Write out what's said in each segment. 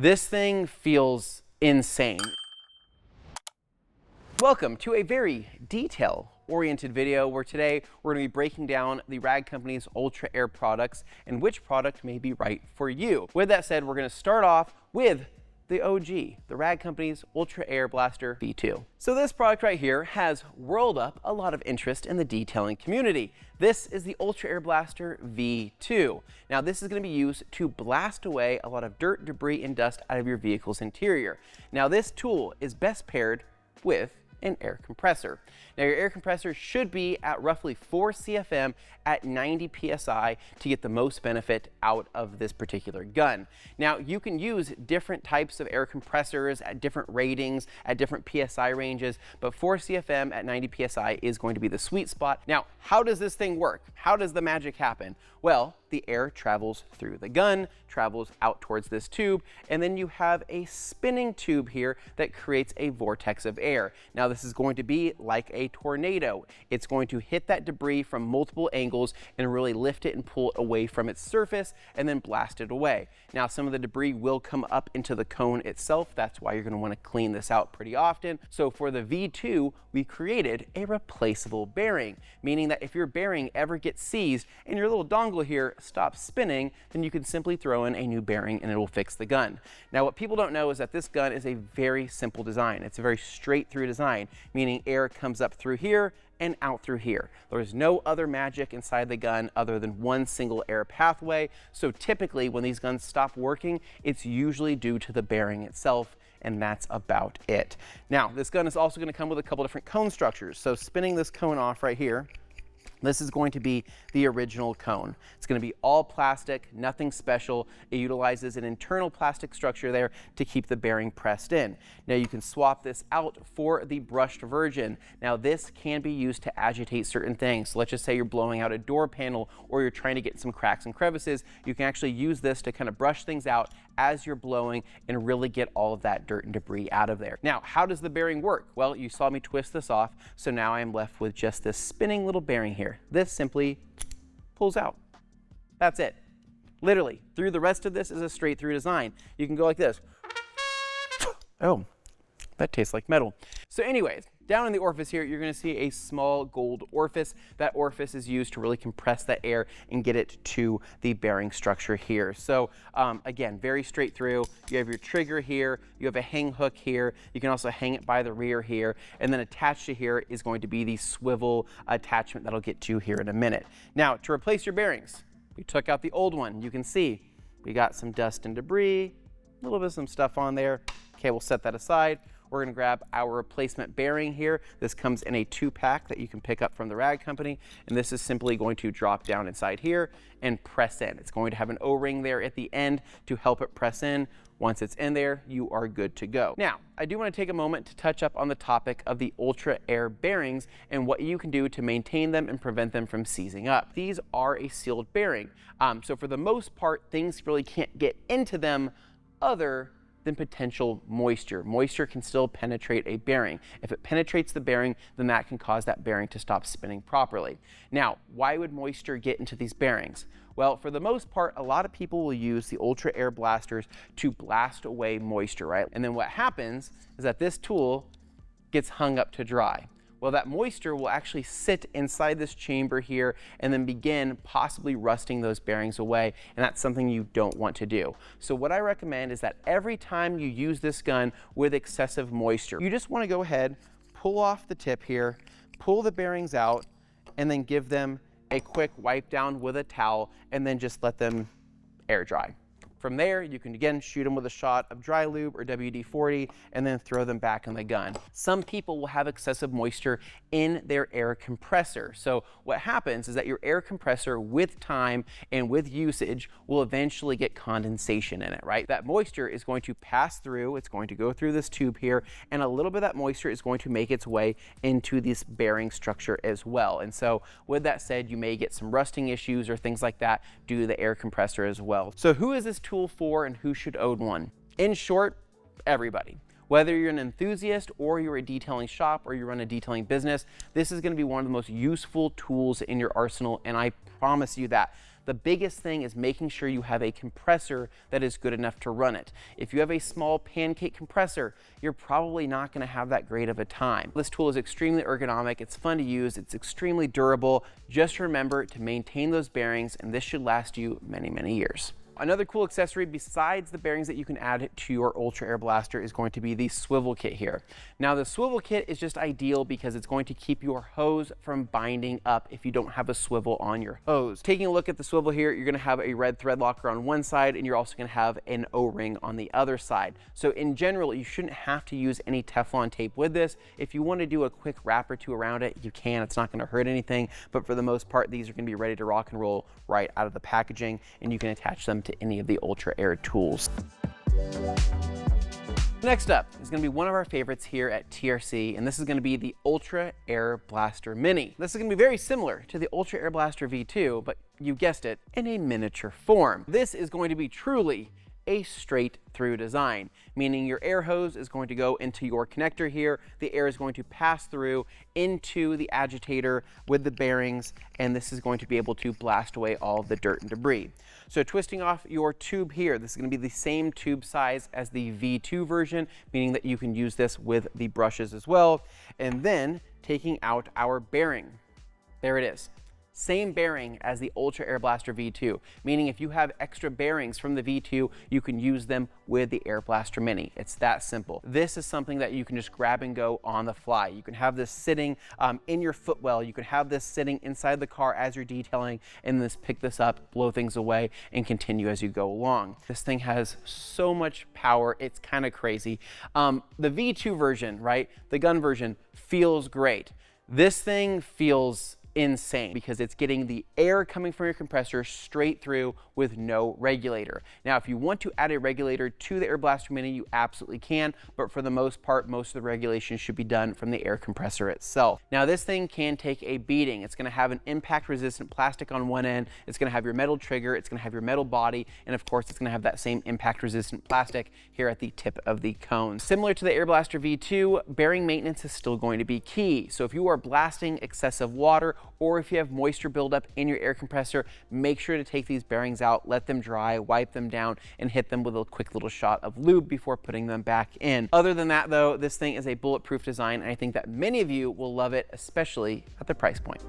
This thing feels insane. Welcome to a very detail-oriented video where today we're going to be breaking down the Rag Company's Ultra Air products and which product may be right for you. With that said, we're going to start off with the OG, the Rag Company's Ultra Air Blaster V2. So this product right here has whirled up a lot of interest in the detailing community. This is the Ultra Air Blaster V2. Now this is going to be used to blast away a lot of dirt, debris, and dust out of your vehicle's interior. Now this tool is best paired with an air compressor. Now your air compressor should be at roughly 4 CFM at 90 PSI to get the most benefit out of this particular gun. Now you can use different types of air compressors at different ratings, at different PSI ranges, but 4 CFM at 90 PSI is going to be the sweet spot. Now, how does this thing work? How does the magic happen? Well, the air travels through the gun, travels out towards this tube, and then you have a spinning tube here that creates a vortex of air. Now this is going to be like a tornado. It's going to hit that debris from multiple angles and really lift it and pull it away from its surface and then blast it away. Now some of the debris will come up into the cone itself. That's why you're going to want to clean this out pretty often. So for the V2, we created a replaceable bearing, meaning that if your bearing ever gets seized and your little dongle here stops spinning, then you can simply throw in a new bearing and it will fix the gun. Now what people don't know is that this gun is a very simple design. It's a very straight through design, meaning air comes up through here and out through here. There is no other magic inside the gun other than one single air pathway. So typically when these guns stop working, it's usually due to the bearing itself, and that's about it. Now this gun is also going to come with a couple different cone structures. So spinning this cone off right here, this is going to be the original cone. It's going to be all plastic, nothing special. It utilizes an internal plastic structure there to keep the bearing pressed in. Now you can swap this out for the brushed version. Now this can be used to agitate certain things. So let's just say you're blowing out a door panel or you're trying to get some cracks and crevices. You can actually use this to kind of brush things out as you're blowing and really get all of that dirt and debris out of there. Now, how does the bearing work? Well, you saw me twist this off, so now I am left with just this spinning little bearing here. This simply pulls out. That's it. Literally, through the rest of this is a straight through design. You can go like this. Oh, that tastes like metal. So anyways, down in the orifice here, you're going to see a small gold orifice. That orifice is used to really compress that air and get it to the bearing structure here. So again, very straight through. You have your trigger here. You have a hang hook here. You can also hang it by the rear here. And then attached to here is going to be the swivel attachment that I'll get to here in a minute. Now, to replace your bearings, we took out the old one. You can see we got some dust and debris, a little bit of some stuff on there. Okay, we'll set that aside. We're going to grab our replacement bearing here. This comes in a 2-pack that you can pick up from the Rag Company, and this is simply going to drop down inside here and press in. It's going to have an O-ring there at the end to help it press in. Once it's in there, you are good to go. Now, I do want to take a moment to touch up on the topic of the Ultra Air bearings and what you can do to maintain them and prevent them from seizing up. These are a sealed bearing. So for the most part, things really can't get into them other than potential moisture. Moisture can still penetrate a bearing. If it penetrates the bearing, then that can cause that bearing to stop spinning properly. Now, why would moisture get into these bearings? Well, for the most part, a lot of people will use the Ultra Air blasters to blast away moisture, right? And then what happens is that this tool gets hung up to dry. Well, that moisture will actually sit inside this chamber here and then begin possibly rusting those bearings away, and that's something you don't want to do. So what I recommend is that every time you use this gun with excessive moisture, you just want to go ahead, pull off the tip here, pull the bearings out, and then give them a quick wipe down with a towel, and then just let them air dry. From there, you can again shoot them with a shot of dry lube or WD-40 and then throw them back in the gun. Some people will have excessive moisture in their air compressor. So what happens is that your air compressor with time and with usage will eventually get condensation in it, right? That moisture is going to pass through, it's going to go through this tube here, and a little bit of that moisture is going to make its way into this bearing structure as well. And so with that said, you may get some rusting issues or things like that due to the air compressor as well. So who is this tool for and who should own one? In short, everybody. Whether you're an enthusiast or you're a detailing shop or you run a detailing business, this is going to be one of the most useful tools in your arsenal, and I promise you that. The biggest thing is making sure you have a compressor that is good enough to run it. If you have a small pancake compressor, you're probably not going to have that great of a time. This tool is extremely ergonomic, it's fun to use, it's extremely durable. Just remember to maintain those bearings, and this should last you many, many years. Another cool accessory besides the bearings that you can add to your Ultra Air Blaster is going to be the swivel kit here. Now the swivel kit is just ideal because it's going to keep your hose from binding up if you don't have a swivel on your hose. Taking a look at the swivel here, you're going to have a red thread locker on one side, and you're also going to have an O-ring on the other side. So in general, you shouldn't have to use any Teflon tape with this. If you want to do a quick wrap or two around it, you can. It's not going to hurt anything, but for the most part, these are going to be ready to rock and roll right out of the packaging, and you can attach them to any of the Ultra Air tools. Next up is going to be one of our favorites here at TRC, and this is going to be the Ultra Air Blaster Mini. This is going to be very similar to the Ultra Air Blaster V2, but you guessed it, in a miniature form. This is going to be truly a straight through design, meaning your air hose is going to go into your connector here. The air is going to pass through into the agitator with the bearings, and this is going to be able to blast away all of the dirt and debris. So twisting off your tube here, this is going to be the same tube size as the V2 version, meaning that you can use this with the brushes as well. And then taking out our bearing. There it is. Same bearing as the Ultra Air Blaster V2, meaning if you have extra bearings from the V2, you can use them with the Air Blaster Mini. It's that simple. This is something that you can just grab and go on the fly. You can have this sitting in your footwell. You can have this sitting inside the car as you're detailing, and just pick this up, blow things away, and continue as you go along. This thing has so much power. It's kind of crazy. The V2 version, right, the gun version, feels great. This thing feels insane because it's getting the air coming from your compressor straight through with no regulator. Now, if you want to add a regulator to the Air Blaster Mini, you absolutely can, but for the most part, most of the regulation should be done from the air compressor itself. Now, this thing can take a beating. It's going to have an impact-resistant plastic on one end, it's going to have your metal trigger, it's going to have your metal body, and of course, it's going to have that same impact-resistant plastic here at the tip of the cone. Similar to the Air Blaster V2, bearing maintenance is still going to be key. So if you are blasting excessive water, or if you have moisture buildup in your air compressor, make sure to take these bearings out, let them dry, wipe them down, and hit them with a quick little shot of lube before putting them back in. Other than that though, this thing is a bulletproof design, and I think that many of you will love it, especially at the price point.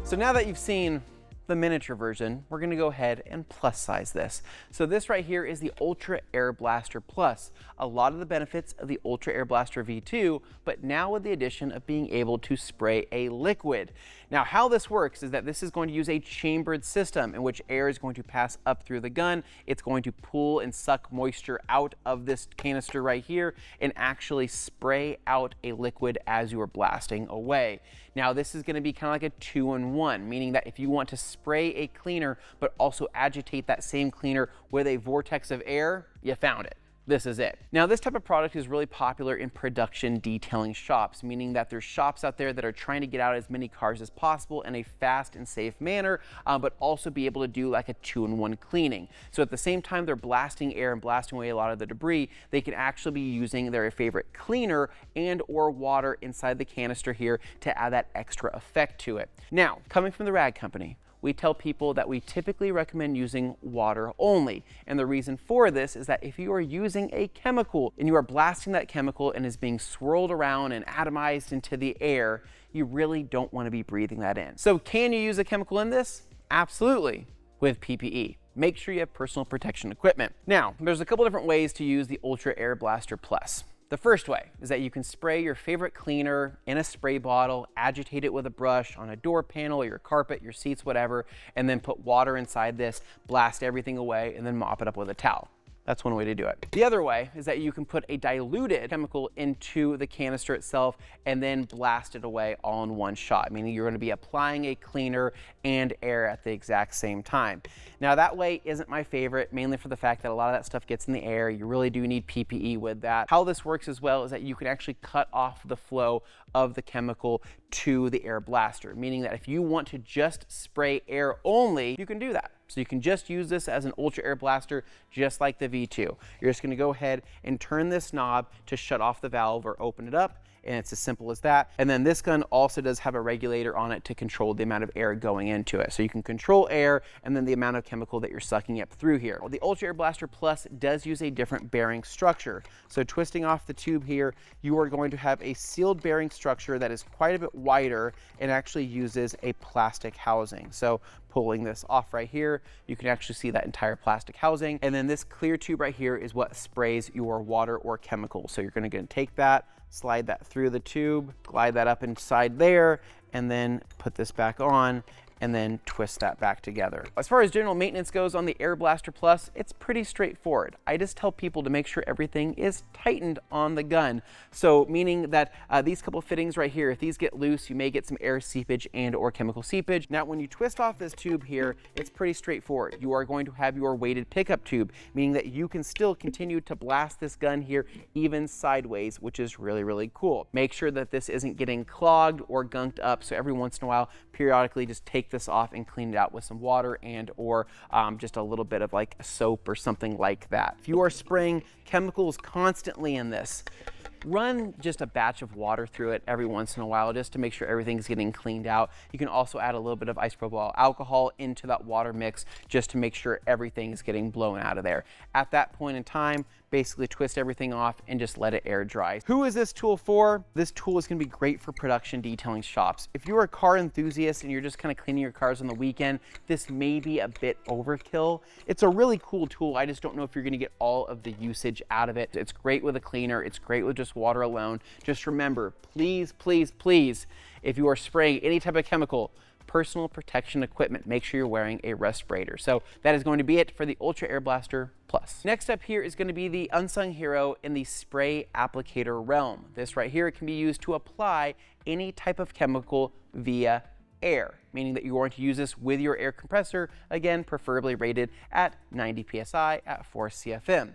So now that you've seen the miniature version, we're going to go ahead and plus size this. So this right here is the Ultra Air Blaster Plus. A lot of the benefits of the Ultra Air Blaster V2, but now with the addition of being able to spray a liquid. Now, how this works is that this is going to use a chambered system in which air is going to pass up through the gun. It's going to pull and suck moisture out of this canister right here and actually spray out a liquid as you are blasting away. Now, this is going to be kind of like a 2-in-1, meaning that if you want to spray a cleaner but also agitate that same cleaner with a vortex of air, you found it. This is it. Now, this type of product is really popular in production detailing shops, meaning that there's shops out there that are trying to get out as many cars as possible in a fast and safe manner, but also be able to do like a 2-in-1 cleaning. So at the same time they're blasting air and blasting away a lot of the debris, they can actually be using their favorite cleaner and or water inside the canister here to add that extra effect to it. Now, coming from the rag company, we tell people that we typically recommend using water only. And the reason for this is that if you are using a chemical and you are blasting that chemical and is being swirled around and atomized into the air, you really don't want to be breathing that in. So can you use a chemical in this? Absolutely, with PPE. Make sure you have personal protection equipment. Now, there's a couple different ways to use the Ultra Air Blaster Plus. The first way is that you can spray your favorite cleaner in a spray bottle, agitate it with a brush on a door panel, or your carpet, your seats, whatever, and then put water inside this, blast everything away, and then mop it up with a towel. That's one way to do it. The other way is that you can put a diluted chemical into the canister itself and then blast it away all in one shot, meaning you're going to be applying a cleaner and air at the exact same time. Now, that way isn't my favorite, mainly for the fact that a lot of that stuff gets in the air. You really do need PPE with that. How this works as well is that you can actually cut off the flow of the chemical to the air blaster, meaning that if you want to just spray air only, you can do that. So you can just use this as an Ultra Air Blaster, just like the V2. You're just going to go ahead and turn this knob to shut off the valve or open it up, and it's as simple as that. And then this gun also does have a regulator on it to control the amount of air going into it. So you can control air and then the amount of chemical that you're sucking up through here. Well, the Ultra Air Blaster Plus does use a different bearing structure. So twisting off the tube here, you are going to have a sealed bearing structure that is quite a bit wider and actually uses a plastic housing. So pulling this off right here, you can actually see that entire plastic housing. And then this clear tube right here is what sprays your water or chemical. So you're going to take that, slide that through the tube, glide that up inside there, and then put this back on, and then twist that back together. As far as general maintenance goes on the Air Blaster Plus, it's pretty straightforward. I just tell people to make sure everything is tightened on the gun. So meaning that these couple fittings right here, if these get loose, you may get some air seepage and or chemical seepage. Now, when you twist off this tube here, it's pretty straightforward. You are going to have your weighted pickup tube, meaning that you can still continue to blast this gun here even sideways, which is really, really cool. Make sure that this isn't getting clogged or gunked up. So every once in a while, periodically just take this off and clean it out with some water and or just a little bit of like soap or something like that. If you are spraying chemicals constantly in this, run just a batch of water through it every once in a while just to make sure everything's getting cleaned out. You can also add a little bit of isopropyl alcohol into that water mix just to make sure everything is getting blown out of there. At that point in time, basically twist everything off and just let it air dry. Who is this tool for? This tool is going to be great for production detailing shops. If you're a car enthusiast and you're just kind of cleaning your cars on the weekend, this may be a bit overkill. It's a really cool tool. I just don't know if you're going to get all of the usage out of it. It's great with a cleaner. It's great with just water alone. Just remember, please, please, please, if you are spraying any type of chemical, personal protection equipment, make sure you're wearing a respirator. So that is going to be it for the Ultra Air Blaster Plus. Next up here is going to be the unsung hero in the spray applicator realm. This right here can be used to apply any type of chemical via air, meaning that you're going to use this with your air compressor, again, preferably rated at 90 PSI at 4 CFM.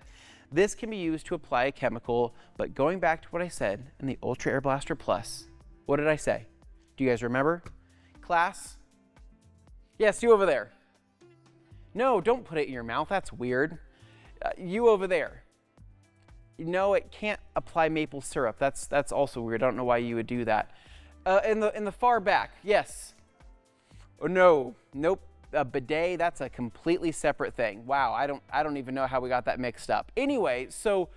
This can be used to apply a chemical, but going back to what I said in the Ultra Air Blaster Plus, what did I say? Do you guys remember? Class? Yes, you over there. No, don't put it in your mouth. That's weird. You over there. No, it can't apply maple syrup. That's also weird. I don't know why you would do that. In the far back, yes. Oh no, nope. A bidet, that's a completely separate thing. Wow, I don't even know how we got that mixed up. Anyway, so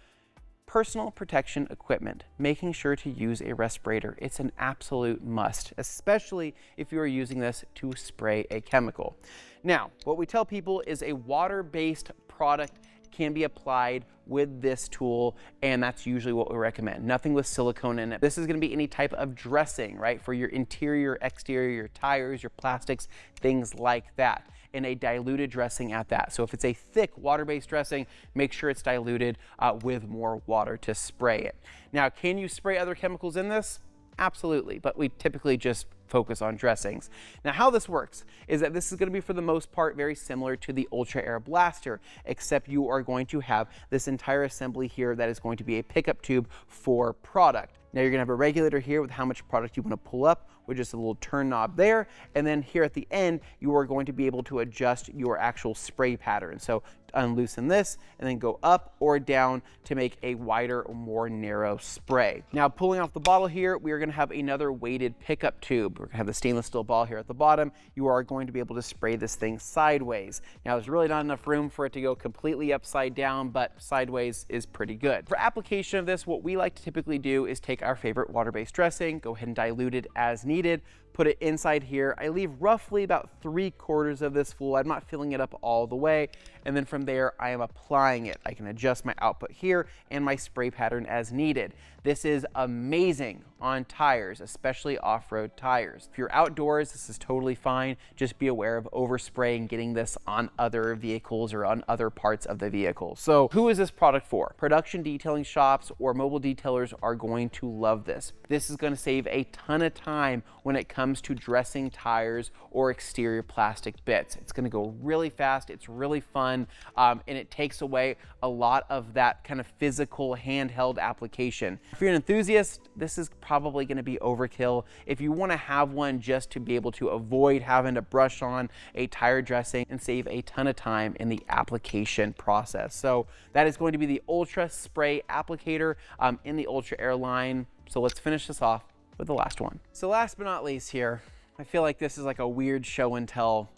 personal protection equipment, making sure to use a respirator. It's an absolute must, especially if you are using this to spray a chemical. Now, what we tell people is a water-based product can be applied with this tool, and that's usually what we recommend. Nothing with silicone in it. This is going to be any type of dressing, right, for your interior, exterior, your tires, your plastics, things like that, in a diluted dressing at that. So if it's a thick water-based dressing, make sure it's diluted with more water to spray it. Now, can you spray other chemicals in this? Absolutely, but we typically just focus on dressings. Now, how this works is that this is going to be, for the most part, very similar to the Ultra Air Blaster, except you are going to have this entire assembly here that is going to be a pickup tube for product. Now, you're going to have a regulator here with how much product you want to pull up, with just a little turn knob there. And then here at the end, you are going to be able to adjust your actual spray pattern. So unloosen this and then go up or down to make a wider or more narrow spray. Now, pulling off the bottle here, we are going to have another weighted pickup tube. We're going to have the stainless steel ball here at the bottom. You are going to be able to spray this thing sideways. Now, there's really not enough room for it to go completely upside down, but sideways is pretty good. For application of this, what we like to typically do is take our favorite water-based dressing, go ahead and dilute it as needed, put it inside here. I leave roughly about 3/4 of this full. I'm not filling it up all the way. And then from there, I am applying it. I can adjust my output here and my spray pattern as needed. This is amazing on tires, especially off-road tires. If you're outdoors, this is totally fine. Just be aware of overspraying, getting this on other vehicles or on other parts of the vehicle. So who is this product for? Production detailing shops or mobile detailers are going to love this. This is going to save a ton of time when it comes to dressing tires or exterior plastic bits. It's going to go really fast. It's really fun, and it takes away a lot of that kind of physical handheld application. If you're an enthusiast, this is probably going to be overkill. If you want to have one just to be able to avoid having to brush on a tire dressing and save a ton of time in the application process. So that is going to be the Ultra Spray Applicator in the Ultra Air line. So let's finish this off with the last one. So last but not least here, I feel like this is like a weird show and tell,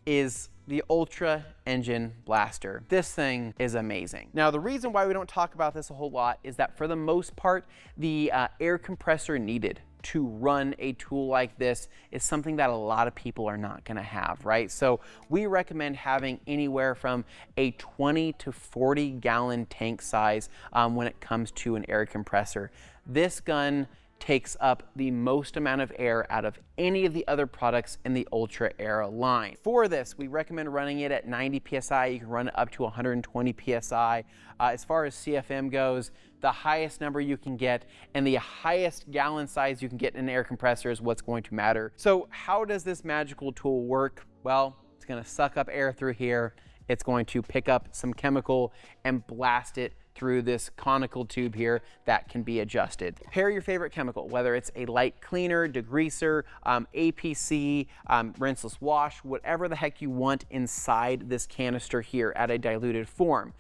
is the Ultra Engine Blaster. This thing is amazing. Now, the reason why we don't talk about this a whole lot is that for the most part, the air compressor needed to run a tool like this is something that a lot of people are not gonna have, right? So we recommend having anywhere from a 20 to 40 gallon tank size when it comes to an air compressor. This gun takes up the most amount of air out of any of the other products in the Ultra Air line. For this, we recommend running it at 90 PSI. You can run it up to 120 PSI. As far as CFM goes, the highest number you can get and the highest gallon size you can get in an air compressor is what's going to matter. So how does this magical tool work? Well, it's gonna suck up air through here. It's going to pick up some chemical and blast it through this conical tube here that can be adjusted. Pair your favorite chemical, whether it's a light cleaner, degreaser, APC, rinseless wash, whatever the heck you want inside this canister here at a diluted form.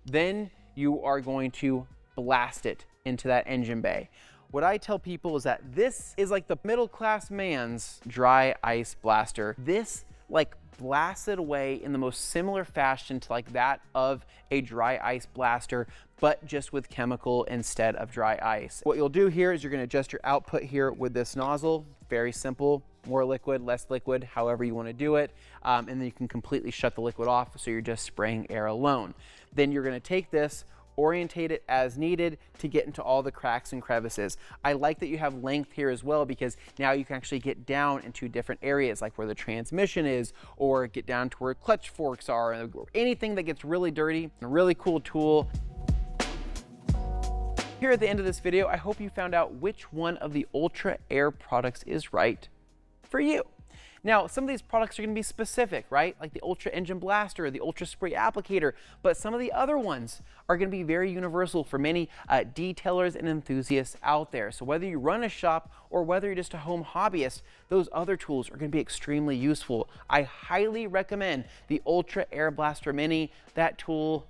Then you are going to blast it into that engine bay. What I tell people is that this is like the middle class man's dry ice blaster. This like blasts it away in the most similar fashion to like that of a dry ice blaster, but just with chemical instead of dry ice. What you'll do here is you're gonna adjust your output here with this nozzle. Very simple, more liquid, less liquid, however you wanna do it. And then you can completely shut the liquid off so you're just spraying air alone. Then you're gonna take this, orientate it as needed to get into all the cracks and crevices. I like that you have length here as well because now you can actually get down into different areas like where the transmission is or get down to where clutch forks are or anything that gets really dirty. A really cool tool. Here at the end of this video, I hope you found out which one of the Ultra Air products is right for you. Now, some of these products are going to be specific, right? Like the Ultra Engine Blaster, the Ultra Spray Applicator, but some of the other ones are going to be very universal for many detailers and enthusiasts out there. So whether you run a shop or whether you're just a home hobbyist, those other tools are going to be extremely useful. I highly recommend the Ultra Air Blaster Mini. That tool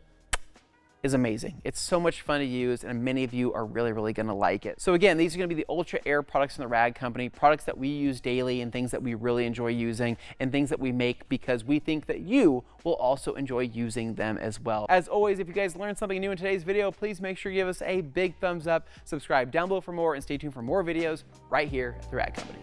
is amazing. It's so much fun to use and many of you are really, really gonna like it. So again, these are gonna be the Ultra Air products from the Rag Company, products that we use daily and things that we really enjoy using and things that we make because we think that you will also enjoy using them as well. As always, if you guys learned something new in today's video, please make sure you give us a big thumbs up, subscribe down below for more, and stay tuned for more videos right here at the Rag Company.